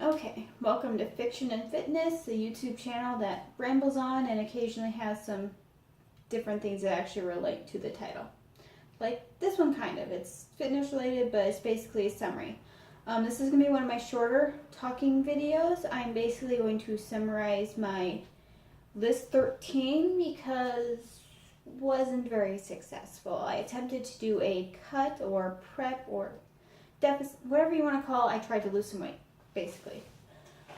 Okay, welcome to Fiction and Fitness, the YouTube channel that rambles on and occasionally has some different things that actually relate to the title. Like this one kind of. It's fitness related, but it's basically a summary. This is going to be one of my shorter talking videos. I'm basically going to summarize my list 13 because it wasn't very successful. I attempted to do a cut or prep or deficit, whatever you want to call it. I tried to lose some weight, basically.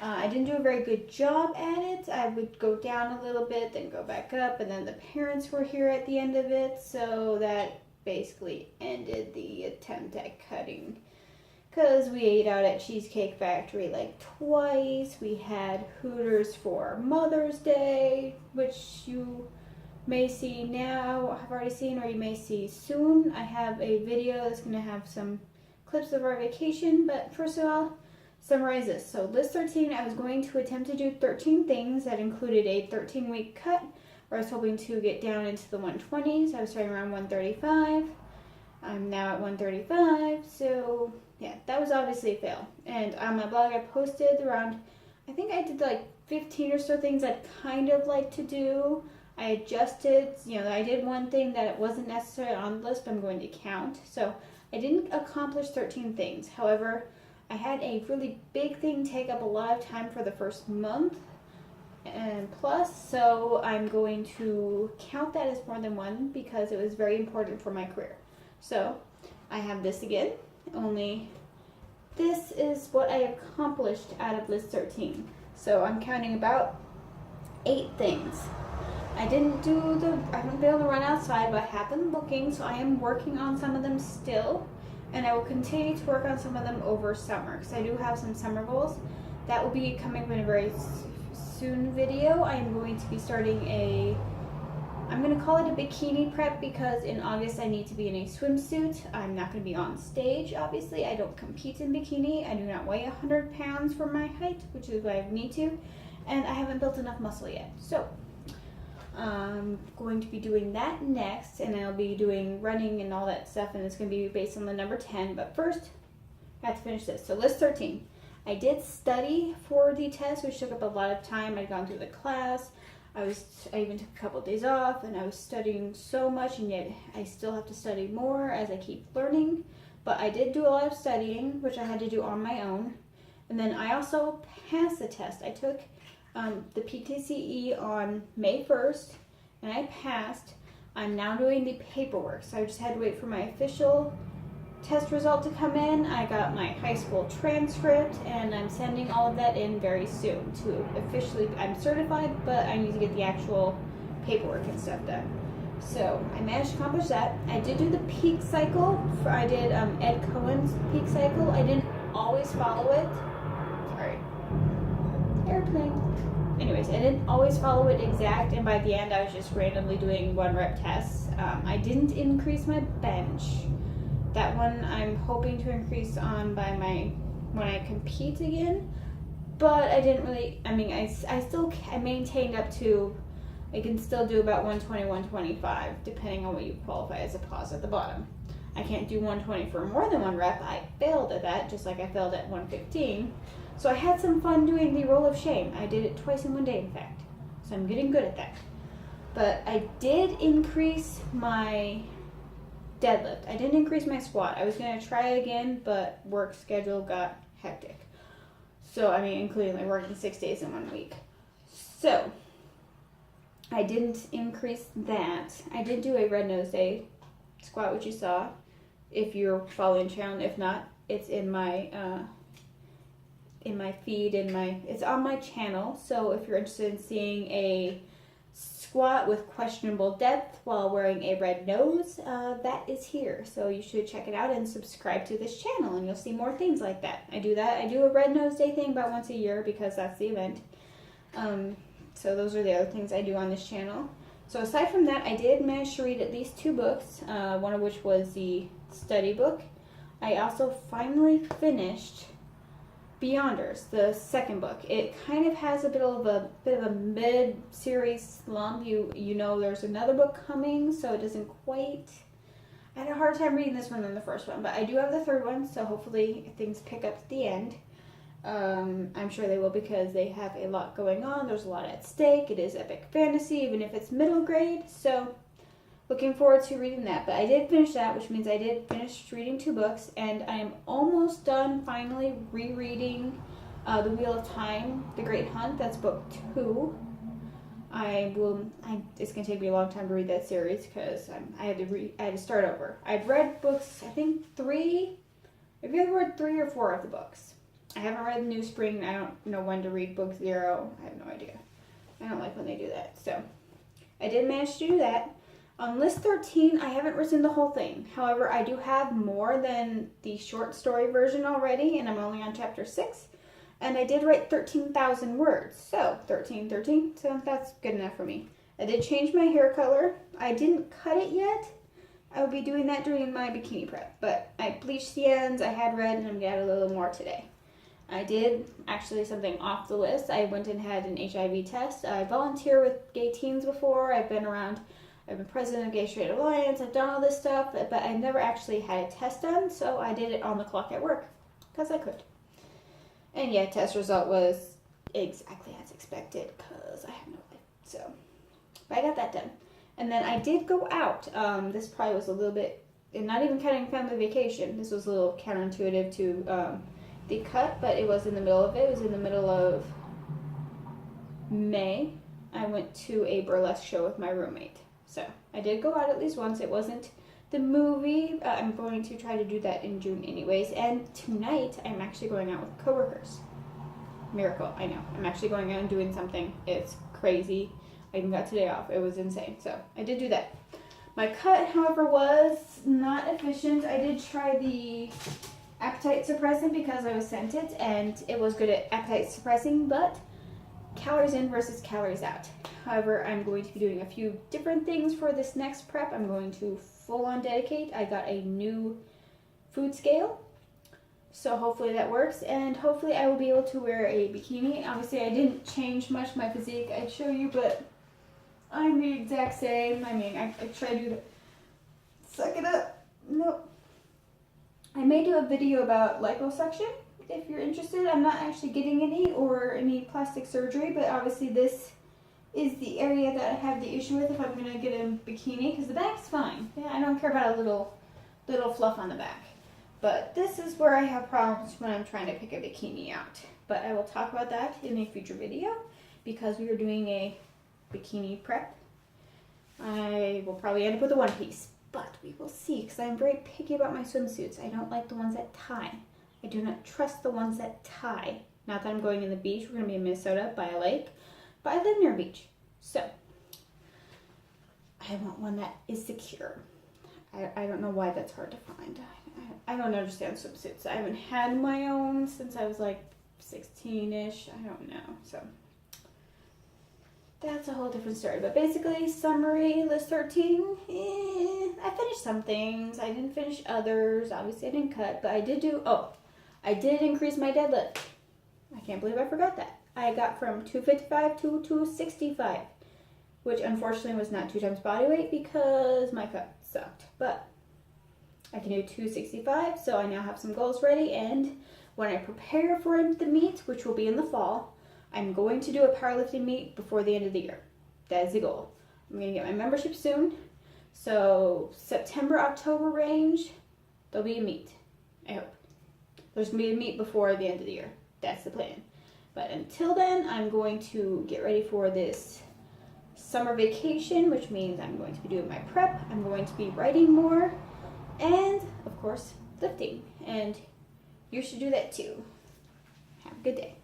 I didn't do a very good job at it. I would go down a little bit, then go back up, and then the parents were here at the end of it, so that basically ended the attempt at cutting. Because we ate out at Cheesecake Factory like twice. We had Hooters for Mother's Day, which you may see now, have already seen, or you may see soon. I have a video that's going to have some clips of our vacation, but first of all, summarize this. So list 13, I was going to attempt to do 13 things that included a 13-week cut, where I was hoping to get down into the 120s. I was starting around 135. I'm now at 135, so yeah, that was obviously a fail. And on my blog, I posted around, I think I did like 15 or so things I'd kind of like to do. I adjusted, I did one thing that it wasn't necessarily on the list, but I'm going to count. So I didn't accomplish 13 things. However, I had a really big thing take up a lot of time for the first month and plus, so I'm going to count that as more than one because it was very important for my career. So I have this again, only this is what I accomplished out of list 13. So I'm counting about 8 things. I haven't been able to run outside, but I have been looking, so I am working on some of them still. And I will continue to work on some of them over summer because I do have some summer goals. That will be coming in a very soon video. I am going to be starting I'm going to call it a bikini prep because in August I need to be in a swimsuit. I'm not going to be on stage, obviously. I don't compete in bikini. I do not weigh 100 pounds for my height, which is why I need to. And I haven't built enough muscle yet. So I'm going to be doing that next, and I'll be doing running and all that stuff, and it's going to be based on the number 10. But first, I have to finish this. So list 13. I did study for the test, which took up a lot of time. I'd gone through the class. I even took a couple of days off, and I was studying so much, and yet I still have to study more as I keep learning. But I did do a lot of studying, which I had to do on my own. And then I also passed the test. I took the PTCE on May 1st, and I passed. I'm now doing the paperwork, so I just had to wait for my official test result to come in. I got my high school transcript, and I'm sending all of that in very soon to officially, I'm certified, but I need to get the actual paperwork and stuff done. So I managed to accomplish that. I did do the peak cycle. I did Ed Cohen's peak cycle. I didn't always follow it. Sorry. Airplane. Anyways, I didn't always follow it exact, and by the end I was just randomly doing 1-rep tests. I didn't increase my bench. That one I'm hoping to increase on when I compete again, but I didn't really, I maintained up to, I can still do about 120, 125, depending on what you qualify as a pause at the bottom. I can't do 120 for more than 1 rep. I failed at that, just like I failed at 115. So I had some fun doing the roll of shame. I did it twice in one day, in fact. So I'm getting good at that. But I did increase my deadlift. I didn't increase my squat. I was going to try again, but work schedule got hectic. So, including like working 6 days in 1 week. So, I didn't increase that. I did do a red nose day squat, which you saw, if you're following the channel. If not, it's in my feed, it's on my channel. So if you're interested in seeing a squat with questionable depth while wearing a red nose, that is here. So you should check it out and subscribe to this channel, and you'll see more things like that. I do a red nose day thing about once a year because that's the event. So those are the other things I do on this channel. So aside from that, I did manage to read at least 2 books, one of which was the study book. I also finally finished Beyonders, the second book. It kind of has a bit of a mid-series slump. You know there's another book coming, so it doesn't quite. I had a hard time reading this one than the first one, but I do have the third one, so hopefully things pick up at the end. I'm sure they will because they have a lot going on. There's a lot at stake. It is epic fantasy, even if it's middle grade. So, looking forward to reading that. But I did finish that, which means I did finish reading 2 books, and I am almost done finally rereading The Wheel of Time, The Great Hunt. That's book 2. It's gonna take me a long time to read that series because I had to start over. I've read books, I think 3. I've either read 3 or 4 of the books. I haven't read New Spring. I don't know when to read book 0. I have no idea. I don't like when they do that. So I did manage to do that. On list 13, I haven't written the whole thing. However, I do have more than the short story version already, and I'm only on chapter 6. And I did write 13,000 words. So 13. So that's good enough for me. I did change my hair color. I didn't cut it yet. I will be doing that during my bikini prep. But I bleached the ends. I had red, and I'm going to add a little more today. I did, actually something off the list, I went and had an HIV test. I volunteer with gay teens before. I've been president of Gay Straight Alliance. I've done all this stuff, but I never actually had a test done, so I did it on the clock at work, because I could. And yeah, test result was exactly as expected, because I have no life. So, but I got that done. And then I did go out. This probably was a little bit, and not even counting family vacation, this was a little counterintuitive to the cut, but it was in the middle of it. It was in the middle of May. I went to a burlesque show with my roommate. So I did go out at least once. It wasn't the movie. I'm going to try to do that in June anyways. And tonight I'm actually going out with coworkers. Miracle, I know. I'm actually going out and doing something. It's crazy. I even got today off. It was insane. So I did do that. My cut, however, was not efficient. I did try the appetite suppressant because I was sent it, and it was good at appetite suppressing, but calories in versus calories out. However, I'm going to be doing a few different things for this next prep. I'm going to full on dedicate. I got a new food scale, so hopefully that works, and hopefully I will be able to wear a bikini. Obviously I didn't change much my physique, I'd show you, but I'm the exact same. I mean, I try to do the suck it up. Nope. I may do a video about liposuction if you're interested. I'm not actually getting any plastic surgery, but obviously this is the area that I have the issue with if I'm going to get a bikini, because the back's fine. Yeah, I don't care about a little fluff on the back. But this is where I have problems when I'm trying to pick a bikini out. But I will talk about that in a future video because we are doing a bikini prep. I will probably end up with a one piece. But we will see, because I'm very picky about my swimsuits. I don't like the ones that tie. I do not trust the ones that tie. Not that I'm going in the beach. We're going to be in Minnesota by a lake. But I live near a beach. So, I want one that is secure. I don't know why that's hard to find. I don't understand swimsuits. I haven't had my own since I was like 16-ish. I don't know. So, that's a whole different story. But basically, summary, list 13, I finished some things. I didn't finish others. Obviously, I didn't cut. But I did increase my deadlift. I can't believe I forgot that. I got from 255 to 265, which unfortunately was not 2 times body weight because my cut sucked. But I can do 265, so I now have some goals ready. And when I prepare for the meet, which will be in the fall, I'm going to do a powerlifting meet before the end of the year. That is the goal. I'm going to get my membership soon. So September, October range, there'll be a meet. I hope. There's going to be a meet before the end of the year. That's the plan. But until then, I'm going to get ready for this summer vacation, which means I'm going to be doing my prep. I'm going to be writing more. And, of course, lifting. And you should do that too. Have a good day.